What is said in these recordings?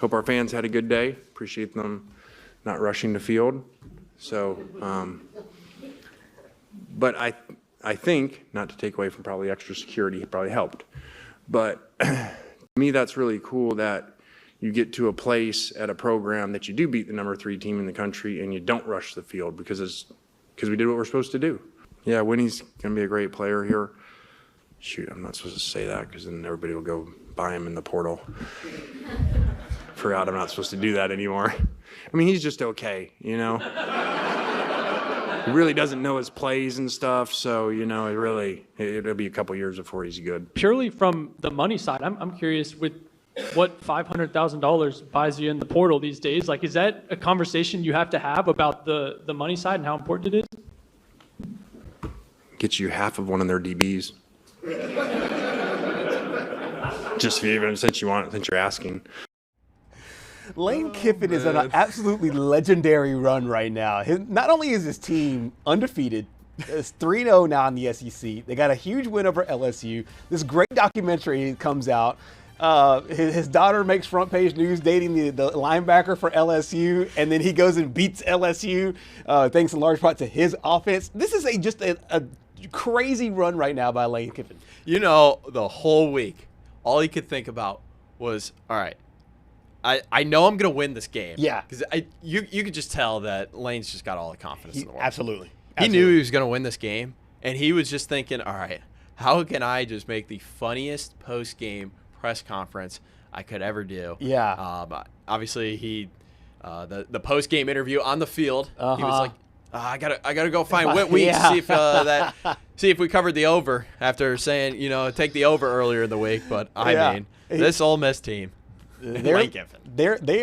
Hope our fans had a good day. Appreciate them not rushing the field. So, but I think, not to take away from probably extra security, it probably helped. But to me, that's really cool that you get to a place at a program that you do beat the number 3 team in the country and you don't rush the field because we did what we're supposed to do. Yeah, Winnie's going to be a great player here. Shoot, I'm not supposed to say that because then everybody will go buy him in the portal. Forgot I'm not supposed to do that anymore. I mean, he's just okay, you know. He really doesn't know his plays and stuff, so, you know, it'll be a couple years before he's good. Purely from the money side, I'm curious with what $500,000 buys you in the portal these days. Like, is that a conversation you have to have about the money side and how important it is? Gets you half of one of their DBs. Just even since you're asking. Lane Kiffin is on an absolutely legendary run right now. Not only is his team undefeated, it's 3-0 now in the SEC. They got a huge win over LSU. This great documentary comes out. His daughter makes front page news dating the linebacker for LSU, and then he goes and beats LSU thanks in large part to his offense. This is just a crazy run right now by Lane Kiffin. You know, the whole week, all he could think about was, all right, I know I'm going to win this game. Yeah. Because you could just tell that Lane's just got all the confidence in the world. Absolutely. He knew he was going to win this game, and he was just thinking, all right, how can I just make the funniest post-game press conference I could ever do? Yeah. Obviously, the post-game interview on the field, he was like, I gotta go find Whit Weeks to see if we covered the over after saying, take the over earlier in the week. But I mean, this Ole Miss team, they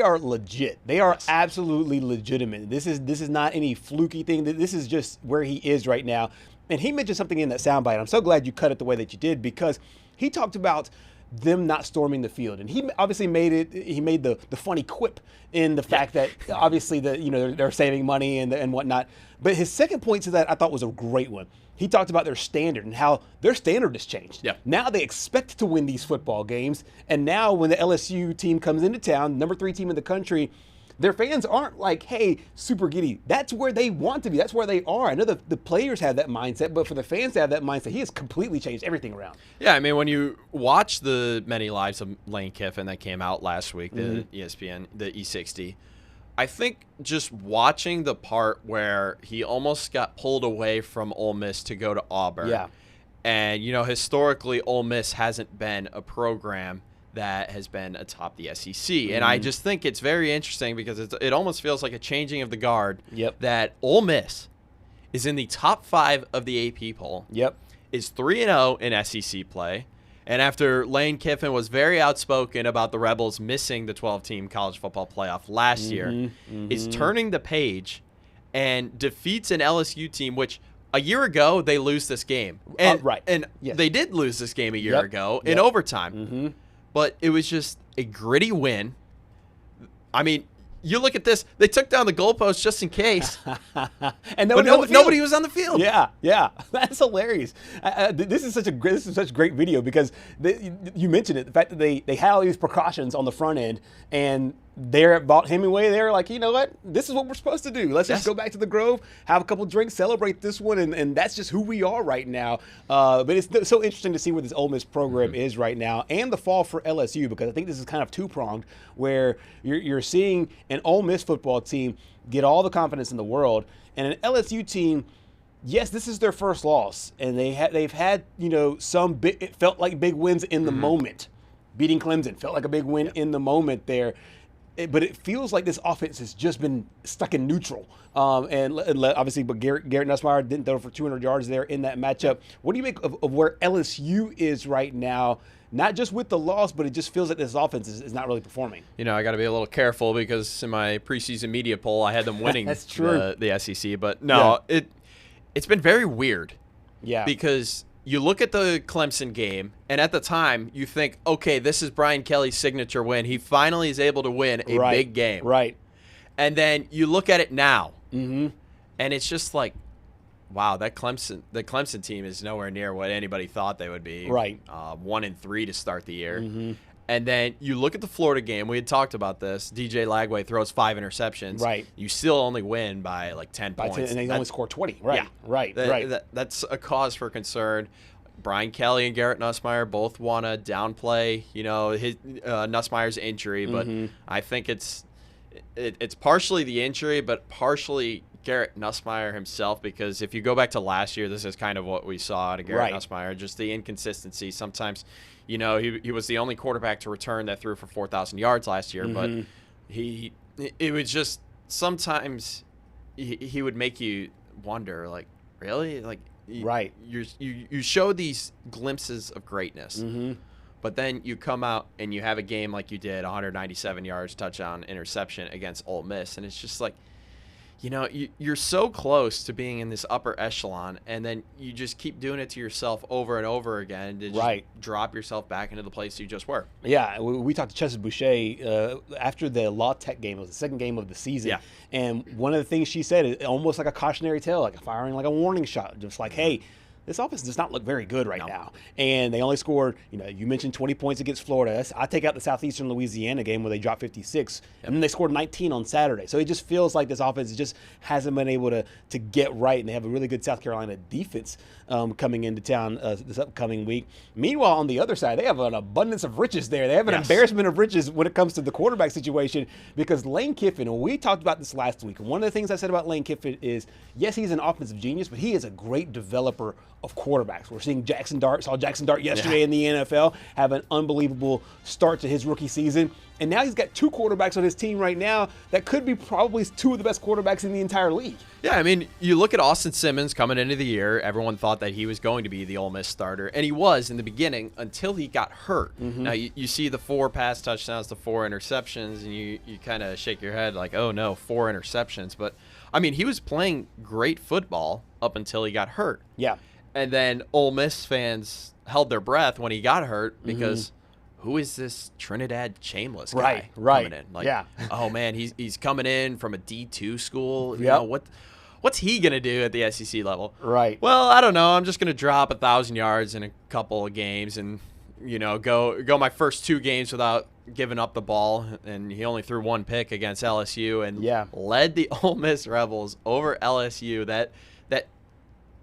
are legit. They are absolutely legitimate. This is not any fluky thing. This is just where he is right now. And he mentioned something in that soundbite. I'm so glad you cut it the way that you did, because he talked about them not storming the field, and he obviously made the funny quip in the fact that obviously they're saving money and whatnot. But his second point to that I thought was a great one. He talked about their standard and how their standard has changed. Yeah. Now they expect to win these football games, and now when the LSU team comes into town, number 3 team in the country, their fans aren't like, hey, super giddy. That's where they want to be. That's where they are. I know the players have that mindset, but for the fans to have that mindset, he has completely changed everything around. Yeah, I mean, when you watch the many lives of Lane Kiffin that came out last week, the ESPN, the E60, I think just watching the part where he almost got pulled away from Ole Miss to go to Auburn. Yeah. And, historically, Ole Miss hasn't been a program that has been atop the SEC. And I just think it's very interesting because it almost feels like a changing of the guard. Yep. That Ole Miss is in the top 5 of the AP poll. Yep. Is 3-0 in SEC play. And after Lane Kiffin was very outspoken about the Rebels missing the 12-team college football playoff last year, is turning the page and defeats an LSU team, which a year ago they lose this game. And, they did lose this game a year ago in overtime. But it was just a gritty win. I mean, you look at this, they took down the goalpost just in case. And nobody was on the field. Yeah. That's hilarious. This is such great video because you mentioned it, the fact that they had all these precautions on the front end, and they're at Vaught Hemingway. They're like, you know what? This is what we're supposed to do. Let's just go back to the Grove, have a couple drinks, celebrate this one, and that's just who we are right now. But it's so interesting to see where this Ole Miss program is right now, and the fall for LSU, because I think this is kind of two-pronged, where you're seeing an Ole Miss football team get all the confidence in the world, and an LSU team, yes, this is their first loss, and they've had some it felt like big wins in the moment. Beating Clemson felt like a big win in the moment there. But it feels like this offense has just been stuck in neutral. And obviously, but Garrett Nussmeier didn't throw for 200 yards there in that matchup. What do you make of where LSU is right now? Not just with the loss, but it just feels like this offense is not really performing. I got to be a little careful because in my preseason media poll, I had them winning That's true. the SEC. But no, it's been very weird. Yeah. Because you look at the Clemson game, and at the time, you think, okay, this is Brian Kelly's signature win. He finally is able to win a big game. Right. And then you look at it now, and it's just like, wow, the Clemson team is nowhere near what anybody thought they would be. Right. 1-3 to start the year. And then you look at the Florida game. We had talked about this. DJ Lagway throws 5 interceptions. Right. You still only win by like 10 By points. 10, and they only score 20. Right. Yeah. Right. That's a cause for concern. Brian Kelly and Garrett Nussmeier both want to downplay, his Nussmeier's injury, but I think it's partially the injury, but partially Garrett Nussmeier himself, because if you go back to last year, this is kind of what we saw out of Garrett Nussmeier, just the inconsistency. Sometimes, he was the only quarterback to return that threw for 4,000 yards last year, but it was just sometimes he would make you wonder, like, really? Like, you show these glimpses of greatness, but then you come out and you have a game like you did, 197 yards, touchdown, interception against Ole Miss, and it's just like, you're so close to being in this upper echelon, and then you just keep doing it to yourself over and over again to just drop yourself back into the place you just were. Yeah, we talked to Chester Boucher after the La Tech game. It was the second game of the season. Yeah. And one of the things she said is almost like a cautionary tale, like firing like a warning shot, just like, hey, this offense does not look very good right now. And they only scored, you mentioned 20 points against Florida. I take out the Southeastern Louisiana game where they dropped 56, and then they scored 19 on Saturday. So it just feels like this offense just hasn't been able to get right, and they have a really good South Carolina defense coming into town this upcoming week. Meanwhile, on the other side, they have an abundance of riches there. They have an embarrassment of riches when it comes to the quarterback situation, because Lane Kiffin, and we talked about this last week, and one of the things I said about Lane Kiffin is, yes, he's an offensive genius, but he is a great developer of quarterbacks. We're seeing Jackson Dart yesterday in the NFL, have an unbelievable start to his rookie season. And now he's got 2 quarterbacks on his team right now that could be probably 2 of the best quarterbacks in the entire league. Yeah, I mean, you look at Austin Simmons coming into the year. Everyone thought that he was going to be the Ole Miss starter, and he was in the beginning until he got hurt. Now, you see the 4 pass touchdowns, the 4 interceptions, and you kind of shake your head like, oh, no, 4 interceptions. But, I mean, he was playing great football up until he got hurt. Yeah. And then Ole Miss fans held their breath when he got hurt because who is this Trinidad Chambliss guy coming in? Like, oh man, he's coming in from a D2 school. You know, what's he gonna do at the SEC level? Right. Well, I don't know. I'm just gonna drop 1,000 yards in a couple of games and go my first 2 games without giving up the ball. And he only threw 1 pick against LSU and led the Ole Miss Rebels over LSU. That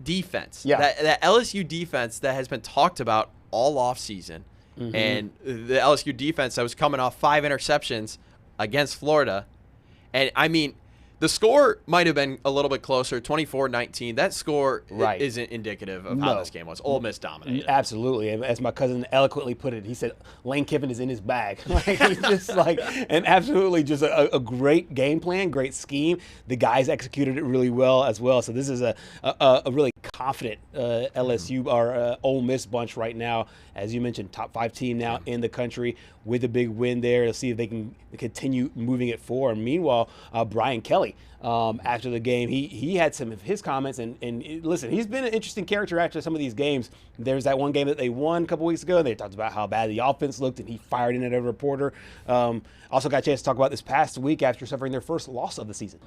defense, that LSU defense that has been talked about all offseason, and the LSU defense that was coming off 5 interceptions against Florida. And I mean, the score might have been a little bit closer, 24-19. That score isn't indicative of how this game was. Ole Miss dominated. Absolutely. And as my cousin eloquently put it, he said, Lane Kiffin is in his bag. He's just like, and absolutely just a great game plan, great scheme. The guys executed it really well as well. So this is a really confident LSU or Ole Miss bunch right now. As you mentioned, top 5 team now in the country with a big win there. Let's see if they can continue moving it forward. Meanwhile, Brian Kelly, after the game, he had some of his comments. And listen, he's been an interesting character after some of these games. There's that one game that they won a couple weeks ago. They talked about how bad the offense looked, and he fired in at a reporter. Also got a chance to talk about this past week after suffering their first loss of the season.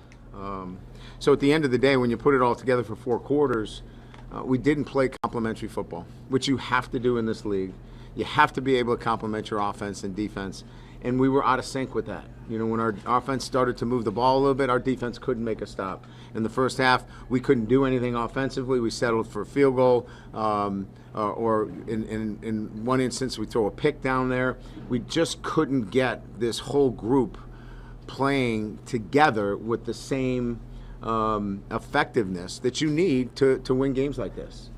So at the end of the day, when you put it all together for 4 quarters, we didn't play complementary football, which you have to do in this league. You have to be able to complement your offense and defense. And we were out of sync with that. When our offense started to move the ball a little bit, our defense couldn't make a stop. In the first half, we couldn't do anything offensively. We settled for a field goal, or in one instance, we throw a pick down there. We just couldn't get this whole group playing together with the same effectiveness that you need to win games like this.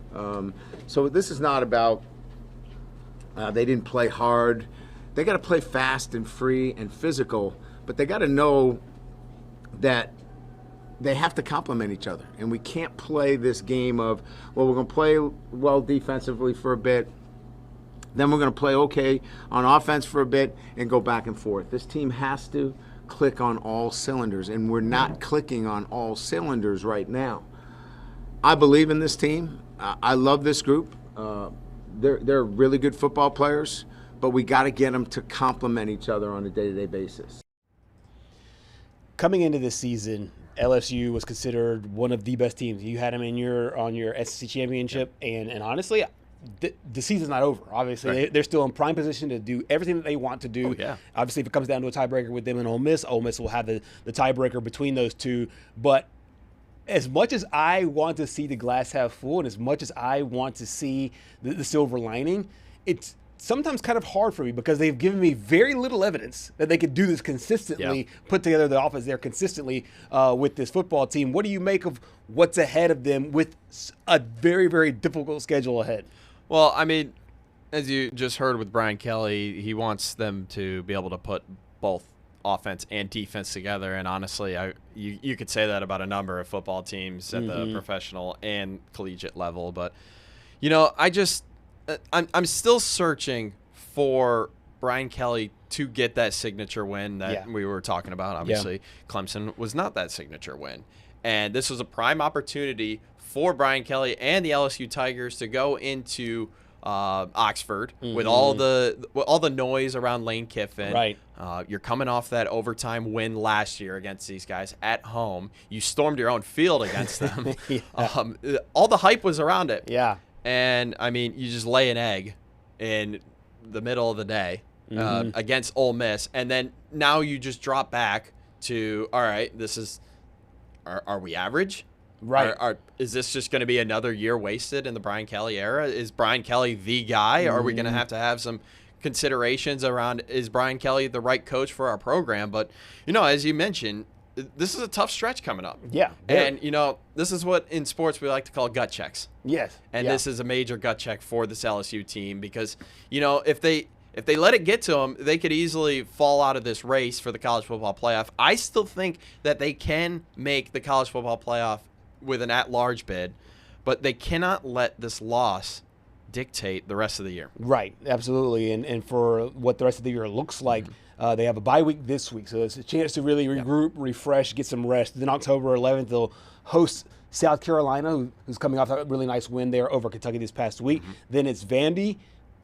So this is not about they didn't play hard. They got to play fast and free and physical, but they got to know that they have to complement each other. And we can't play this game of, well, we're going to play well defensively for a bit, then we're going to play okay on offense for a bit and go back and forth. This team has to click on all cylinders, and we're not clicking on all cylinders right now. I believe in this team. I love this group. They're really good football players, but we got to get them to complement each other on a day-to-day basis. Coming into this season, LSU was considered one of the best teams. You had them on your SEC championship, and honestly, the season's not over. Obviously, they're still in prime position to do everything that they want to do. Oh, yeah. Obviously, if it comes down to a tiebreaker with them and Ole Miss will have the tiebreaker between those two. But as much as I want to see the glass half full and as much as I want to see the silver lining, it's sometimes kind of hard for me because they've given me very little evidence that they could do this consistently, put together the offense there consistently with this football team. What do you make of what's ahead of them with a very, very difficult schedule ahead? Well, I mean, as you just heard with Brian Kelly, he wants them to be able to put both offense and defense together. And honestly, you could say that about a number of football teams at the professional and collegiate level. But, you know, I'm still searching for Brian Kelly to get that signature win that we were talking about. Obviously, Clemson was not that signature win. And this was a prime opportunity for Brian Kelly and the LSU Tigers to go into Oxford with all the noise around Lane Kiffin. Right. You're coming off that overtime win last year against these guys at home. You stormed your own field against them. All the hype was around it. Yeah. And, I mean, you just lay an egg in the middle of the day against Ole Miss, and then now you just drop back to, all right, this is are we average? Right. Is this just going to be another year wasted in the Brian Kelly era? Is Brian Kelly the guy? Are we going to have some considerations around, is Brian Kelly the right coach for our program? But, you know, as you mentioned, this is a tough stretch coming up. Yeah. And, you know, this is what in sports we like to call gut checks. Yes. And this is a major gut check for this LSU team because, you know, if they let it get to them, they could easily fall out of this race for the college football playoff. I still think that they can make the college football playoff with an at-large bid, but they cannot let this loss dictate the rest of the year. Right, absolutely. And for what the rest of the year looks like, they have a bye week this week, so it's a chance to really regroup, refresh, get some rest. Then October 11th, they'll host South Carolina, who's coming off a really nice win there over Kentucky this past week. Then it's Vandy,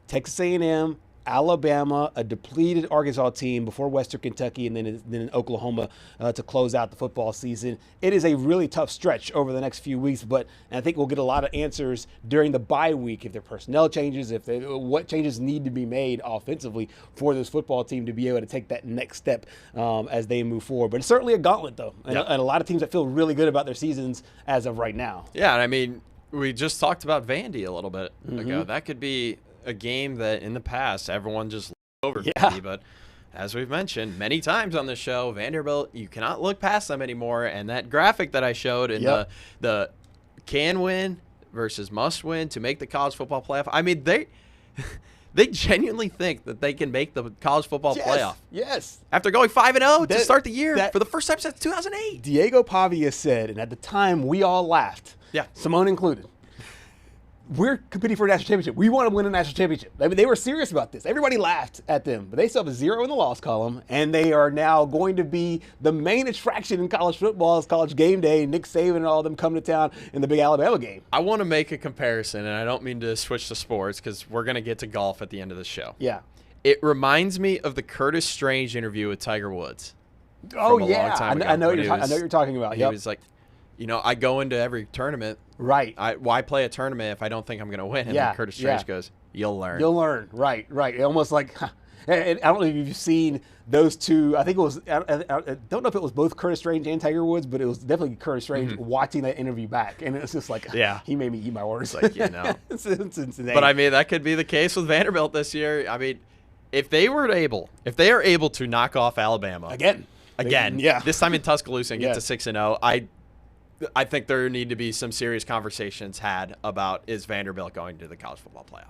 Texas A&M, Alabama, a depleted Arkansas team before Western Kentucky, and then Oklahoma to close out the football season. It is a really tough stretch over the next few weeks, but I think we'll get a lot of answers during the bye week if their personnel changes, what changes need to be made offensively for this football team to be able to take that next step as they move forward. But it's certainly a gauntlet, though, and a lot of teams that feel really good about their seasons as of right now. Yeah, and I mean, we just talked about Vandy a little bit ago. That could be a game that in the past everyone just looked over Vandy, but as we've mentioned many times on the show, Vanderbilt, you cannot look past them anymore. And that graphic that I showed in the can win versus must win to make the college football playoff, I mean, they genuinely think that they can make the college football playoff. Yes. After going 5-0 to start the year for the first time since 2008. Diego Pavia said, and at the time we all laughed, Simone included, we're competing for a national championship. We want to win a national championship. I mean, they were serious about this. Everybody laughed at them, but they still have a 0 in the loss column, and they are now going to be the main attraction in college football as College Game Day. Nick Saban and all of them come to town in the big Alabama game. I want to make a comparison, and I don't mean to switch to sports because we're going to get to golf at the end of the show. Yeah. It reminds me of the Curtis Strange interview with Tiger Woods. Oh, yeah. I know what you're talking about. He was like, you know, I go into every tournament. Right. Why play a tournament if I don't think I'm going to win? And then Curtis Strange goes, you'll learn. You'll learn. Right. Almost like, and I don't know if you've seen those two. I think it was, I don't know if it was both Curtis Strange and Tiger Woods, but it was definitely Curtis Strange watching that interview back. And it's just like, he made me eat my words. It's like, you know. it's insane. But I mean, that could be the case with Vanderbilt this year. I mean, if they are able to knock off Alabama. Again, this time in Tuscaloosa and get to 6-0, I think there need to be some serious conversations had about, is Vanderbilt going to the college football playoff?